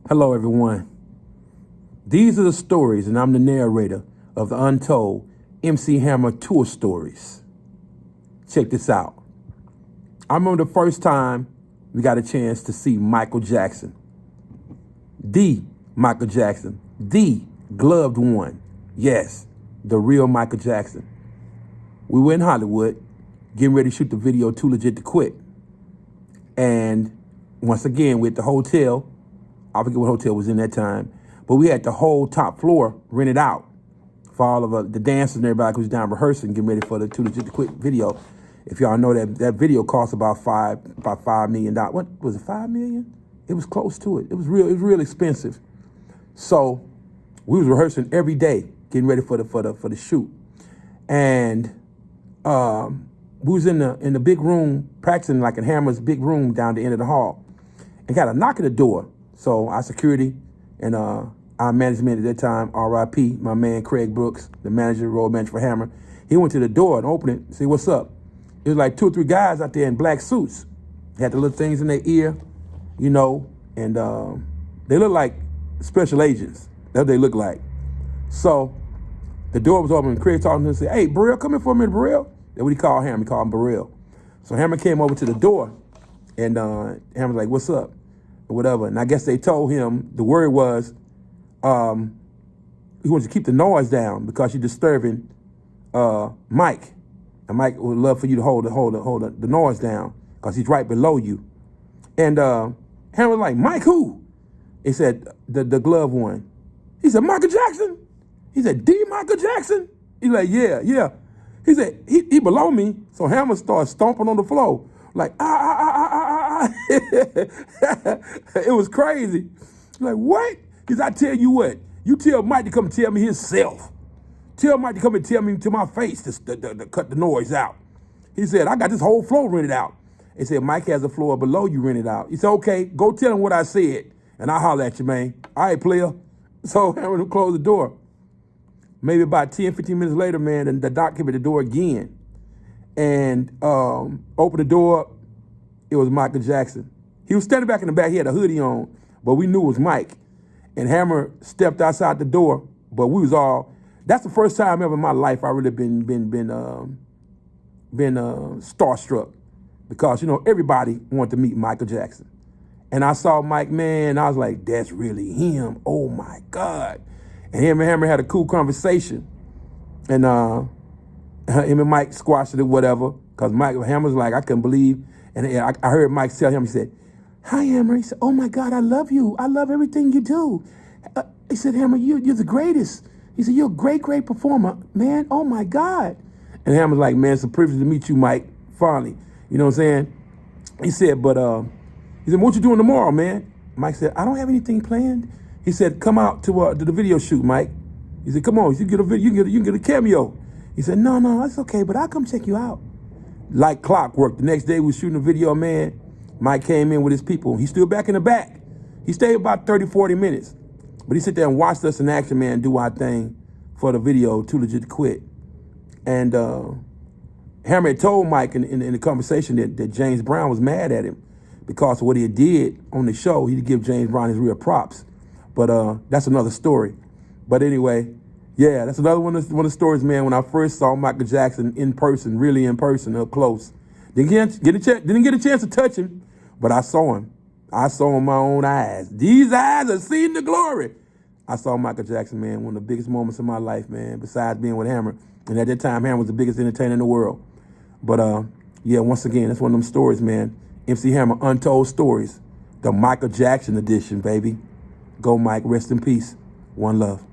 Hello, everyone. These are the stories, and I'm the narrator of the Untold MC Hammer tour stories. Check this out. I remember the first time we got a chance to see Michael Jackson. The Michael Jackson. The gloved one. Yes, the real Michael Jackson. We were in Hollywood, getting ready to shoot the video Too Legit to Quit. And once again, we're at the hotel. I forget what hotel was in that time, but we had the whole top floor rented out for all of the dancers and everybody who was down rehearsing, getting ready for the Too Legit to Quit video. If y'all know that video cost about $5 million. What was it, $5 million? It was close to it. It was real expensive. So we was rehearsing every day, getting ready for the shoot, and we was in the big room practicing, like in Hammer's big room down the end of the hall, and got a knock at the door. So our security and our management at that time, R.I.P., my man Craig Brooks, the manager, road manager for Hammer, he went to the door and opened it and said, "What's up?" It was like 2 or 3 guys out there in black suits. They had the little things in their ear, you know, and they look like special agents. That's what they look like. So the door was open and Craig talked to him and said, "Hey, Burrell, come in for a minute, Burrell." That's what he called Hammer. He called him Burrell. So Hammer came over to the door, and Hammer was like, "What's up?" Or whatever. And I guess they told him, the word was, he wants to keep the noise down because you're disturbing Mike. And Mike would love for you to hold the noise down because he's right below you. And Hammer was like, "Mike who?" He said, the glove one. He said, "Michael Jackson?" He said, "D. Michael Jackson?" He's like, yeah. He said, he below me. So Hammer started stomping on the floor. Like, It was crazy. Like, what? Because I tell you what, you tell Mike to come tell me himself. Tell Mike to come and tell me to my face to cut the noise out. He said, "I got this whole floor rented out." He said, "Mike has a floor below you rented out." He said, "Okay, go tell him what I said, and I'll holler at you, man." "All right, player." So Hammer closed the door. Maybe about 10, 15 minutes later, man, and the doc came at the door again and opened the door. It was Michael Jackson. He was standing back in the back. He had a hoodie on, but we knew it was Mike. And Hammer stepped outside the door, but we was all. That's the first time ever in my life I really been starstruck, because you know everybody wanted to meet Michael Jackson, and I saw Mike, man. I was like, "That's really him. Oh my God!" And him and Hammer had a cool conversation, and him and Mike squashed it or whatever, because Hammer's like, I couldn't believe. And I heard Mike tell him, he said, "Hi, Hammer." He said, "Oh, my God, I love you. I love everything you do." He said, "Hammer, you're the greatest." He said, "You're a great performer, man. Oh, my God." And Hammer's like, "Man, it's a privilege to meet you, Mike, finally." You know what I'm saying? He said, he said, "What you doing tomorrow, man?" Mike said, "I don't have anything planned." He said, "Come out to the video shoot, Mike." He said, "Come on, you get a video, you can get a cameo." He said, No, that's okay, but I'll come check you out." Like clockwork, the next day we was shooting a video, man. Mike came in with his people. He stood back in the back. He stayed about 30, 40 minutes. But he sat there and watched us in action, man, do our thing for the video, Too Legit to Quit. And Hammer had told Mike in the conversation that James Brown was mad at him because of what he did on the show. He'd give James Brown his real props. But that's another story. But anyway, yeah, that's another one of the stories, man, when I first saw Michael Jackson in person, really in person, up close. Didn't get a chance to touch him, but I saw him. I saw him with my own eyes. These eyes have seen the glory. I saw Michael Jackson, man, one of the biggest moments of my life, man, besides being with Hammer. And at that time, Hammer was the biggest entertainer in the world. But, yeah, once again, that's one of them stories, man. MC Hammer, Untold Stories. The Michael Jackson edition, baby. Go, Mike. Rest in peace. One love.